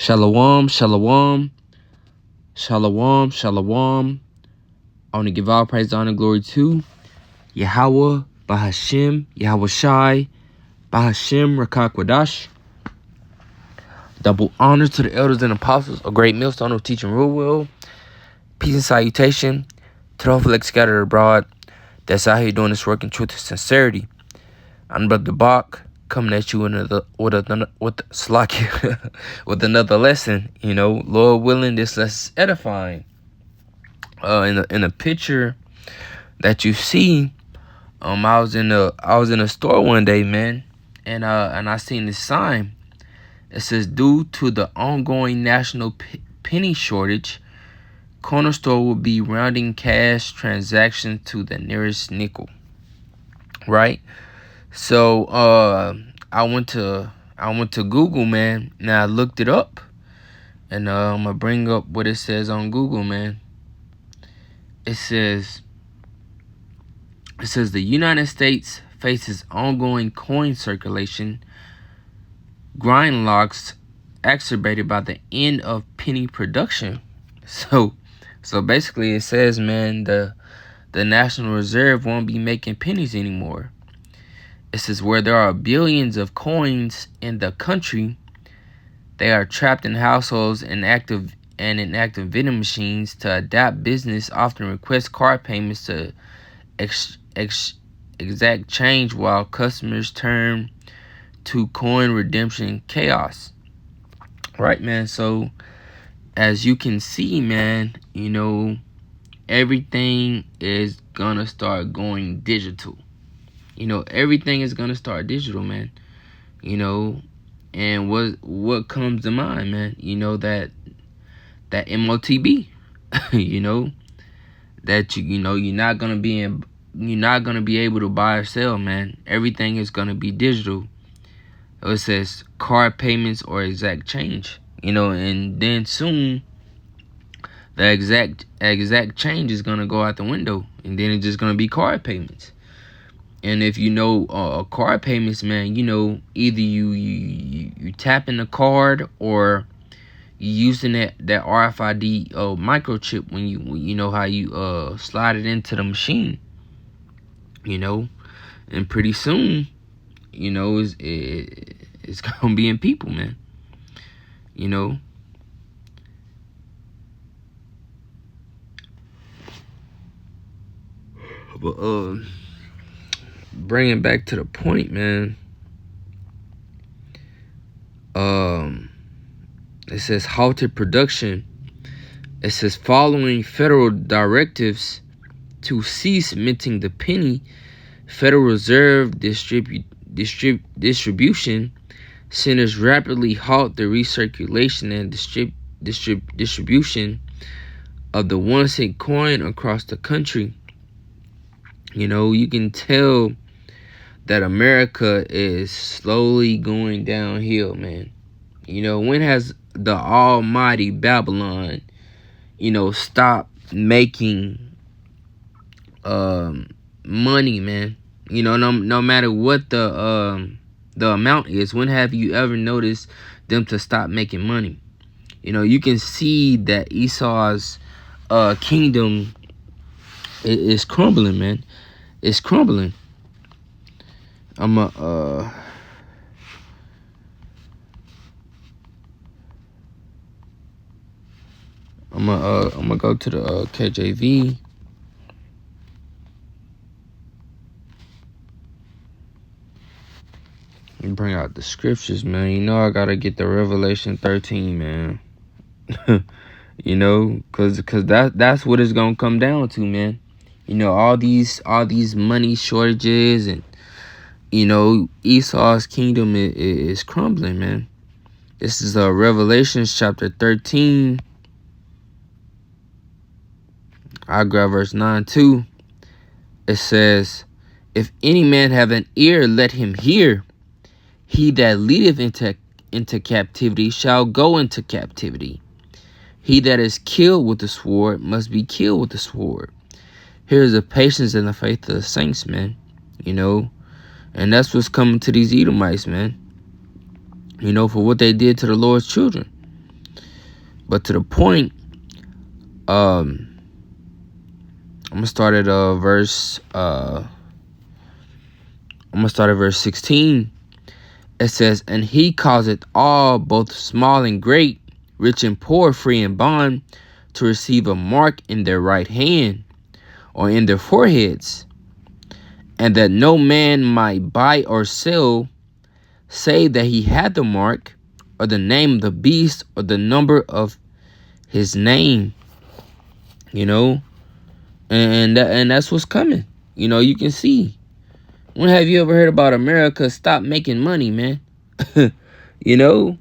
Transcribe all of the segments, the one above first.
Shalom, shalom, shalom, shalom. I want to give all praise, honor, and glory to Yahweh, Bahashem, Yahweh Shai, Bahashem, Rakakwadash. Double honor to the elders and apostles, a great millstone of teaching real well. Peace and salutation to the whole scattered abroad that's out here doing this work in truth and sincerity. I'm Brother Bach, coming at you with another lesson. Lord willing, this lesson's edifying. In a picture that you see, I was in a store one day, man, and I seen this sign. It says, due to the ongoing national penny shortage, corner store will be rounding cash transactions to the nearest nickel. Right? So I went to Google, man, and I looked it up, and I'm gonna bring up what it says on Google, man. It says the United States faces ongoing coin circulation grind locks exacerbated by the end of penny production. So basically it says, man, the National Reserve won't be making pennies anymore. It says where there are billions of coins in the country, they are trapped in households and inactive vending machines. To adapt, business often request card payments to exact change while customers turn to coin redemption chaos. Right, man? So as you can see, man, everything is gonna start going digital. Everything is gonna start digital, man. And what comes to mind, man? That MOTB. That you're not gonna be able to buy or sell, man. Everything is gonna be digital. It says card payments or exact change. And then soon the exact change is gonna go out the window, and then it's just gonna be card payments. And if card payments, man, either you tapping the card or you using that RFID microchip when you know how you slide it into the machine. And pretty soon, it's gonna be in people, man. But bringing back to the point, man. It says halted production. It says following federal directives to cease minting the penny, Federal Reserve distribution centers rapidly halt the recirculation and distribution of the 1 cent coin across the country. You can tell that America is slowly going downhill, man. When has the almighty Babylon, stopped making money, man? No matter what the amount is, when have you ever noticed them to stop making money? You can see that Esau's kingdom is crumbling, man. It's crumbling. I'm gonna go to the KJV. And bring out the scriptures, man. I gotta get the Revelation 13, man. Cause that's what it's gonna come down to, man. All these money shortages, and Esau's kingdom is crumbling, man. This is Revelation chapter 13. I grab verse 9 too. It says, if any man have an ear, let him hear. He that leadeth into captivity shall go into captivity. He that is killed with the sword must be killed with the sword. Here's the patience and the faith of the saints, man. And that's what's coming to these Edomites, man. For what they did to the Lord's children. But to the point, I'm gonna start at verse 16. It says, "And he causeth all, both small and great, rich and poor, free and bond, to receive a mark in their right hand or in their foreheads, and that no man might buy or sell, save that he had the mark, or the name of the beast, or the number of his name." You know, and that's what's coming. You know, you can see. When have you ever heard about America stop making money, man? You know,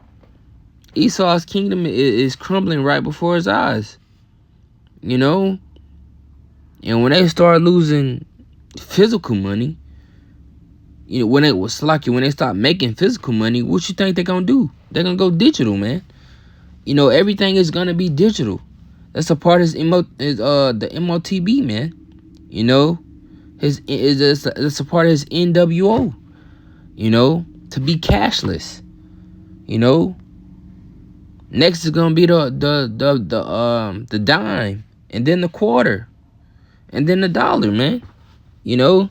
Esau's kingdom is crumbling right before his eyes. You know, and when they start losing physical money, you know, when they start making physical money, what you think they're gonna do? They're gonna go digital, man. You know, everything is gonna be digital. That's a part of the MOTB, man. You know, it's a part of his NWO. You know, to be cashless. You know, next is gonna be the dime, and then the quarter, and then the dollar, man. You know,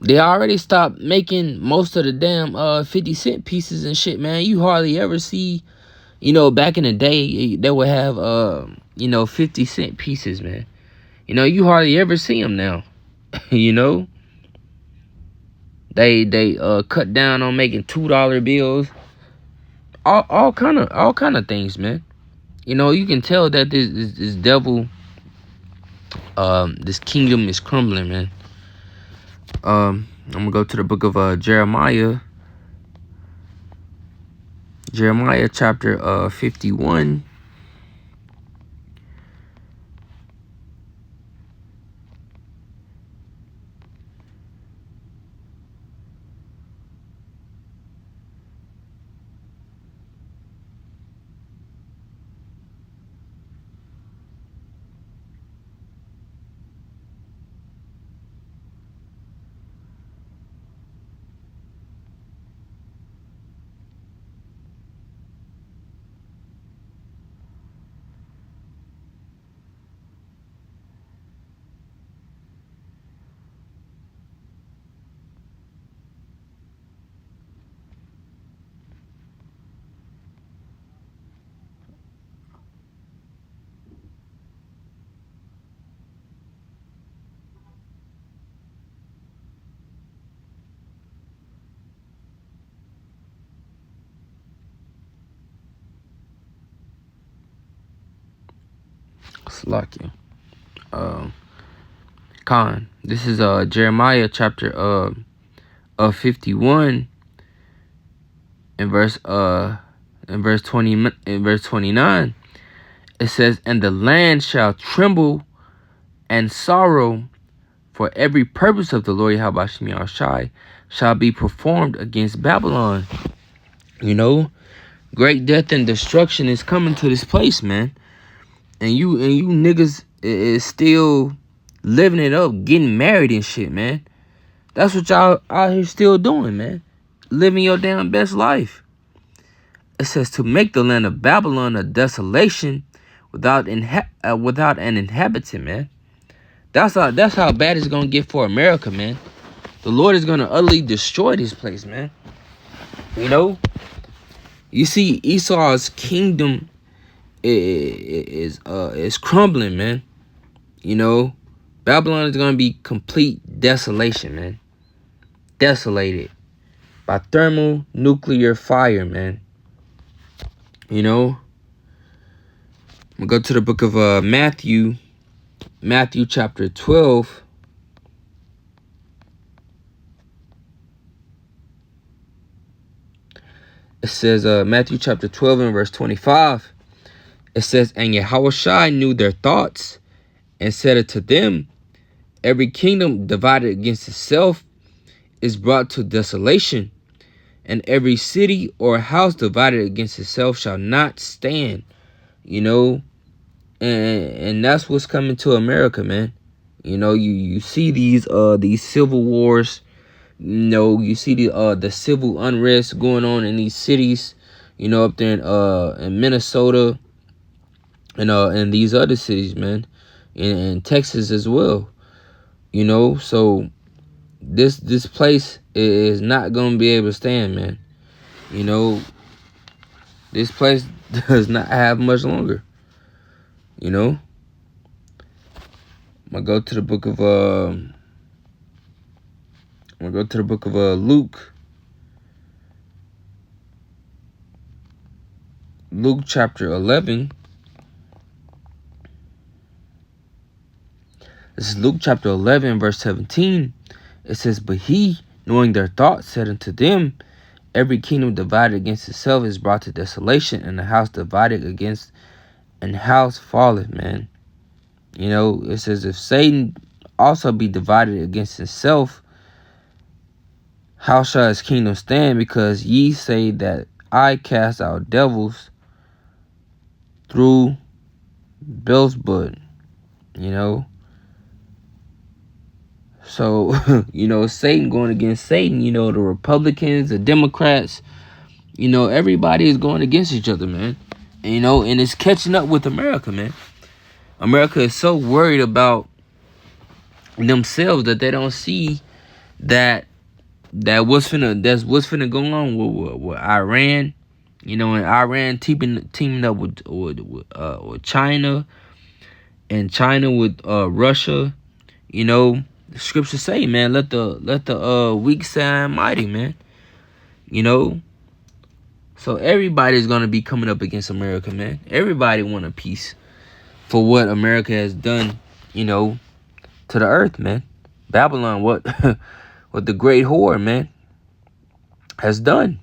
they already stopped making most of the damn 50-cent pieces and shit, man. You hardly ever see, you know, back in the day they would have 50-cent pieces, man. You know, you hardly ever see them now. You know, they cut down on making $2 bills, all kind of things, man. You know, you can tell that this devil, this kingdom is crumbling, man. I'm gonna go to the book of Jeremiah. Jeremiah chapter 51. Slakia. Khan. This is Jeremiah chapter 51 in verse 29. It says, "And the land shall tremble and sorrow, for every purpose of the Lord Yahweh Shai shall be performed against Babylon." You know, great death and destruction is coming to this place, man. And you niggas is still living it up, getting married and shit, man. That's what y'all out here still doing, man. Living your damn best life. It says to make the land of Babylon a desolation without an inhabitant, man. That's how bad it's gonna get for America, man. The Lord is gonna utterly destroy this place, man. You know, you see Esau's kingdom is crumbling, man. You know, Babylon is gonna be complete desolation, man. Desolated by thermonuclear fire, man. You know, I'm gonna go to the book of Matthew chapter 12. It says Matthew chapter 12 and verse 25. It says, "And Yahushua knew their thoughts, and said unto them, Every kingdom divided against itself is brought to desolation, and every city or house divided against itself shall not stand." You know, and that's what's coming to America, man. You know, you see these civil wars. You know, you see the civil unrest going on in these cities. You know, up there in Minnesota and these other cities, man, in Texas as well. You know, so this place is not gonna be able to stand, man. You know, this place does not have much longer. You know, I'm gonna go to the book of Luke. Luke chapter 11. This is Luke chapter 11, verse 17. It says, "But he, knowing their thoughts, said unto them, Every kingdom divided against itself is brought to desolation, and a house divided against an house falleth," man. You know, it says, "If Satan also be divided against himself, how shall his kingdom stand? Because ye say that I cast out devils through Beelzebub." You know, so you know, Satan going against Satan. You know, the Republicans, the Democrats. You know, everybody is going against each other, man. And, you know, and it's catching up with America, man. America is so worried about themselves that they don't see that what's finna go on with Iran. You know, and Iran teaming up with China, and China with Russia. You know, the scriptures say, man, let the weak say mighty, man. You know, so everybody's gonna be coming up against America, man. Everybody want a piece for what America has done, you know, to the earth, man. Babylon, what what the great whore, man, has done.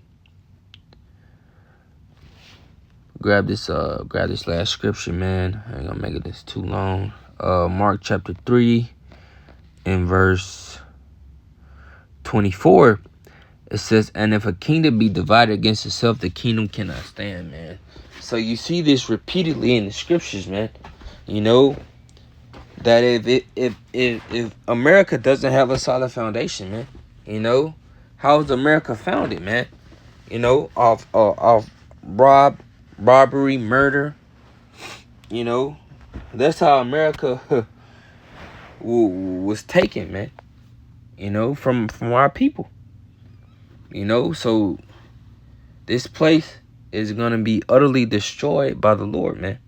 Grab this last scripture, man. I ain't gonna make it this too long. Mark chapter 3 and verse 24. It says, "And if a kingdom be divided against itself, the kingdom cannot stand," man. So you see this repeatedly in the scriptures, man. You know, that if America doesn't have a solid foundation, man, you know, how is America founded, man? You know, off robbery, murder. You know, that's how America was taken, man. You know, from our people. You know, so this place is gonna be utterly destroyed by the Lord, man.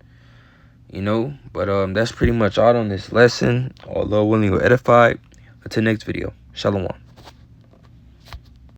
You know, but that's pretty much all on this lesson. Although willing or edified. Until next video. Shalom.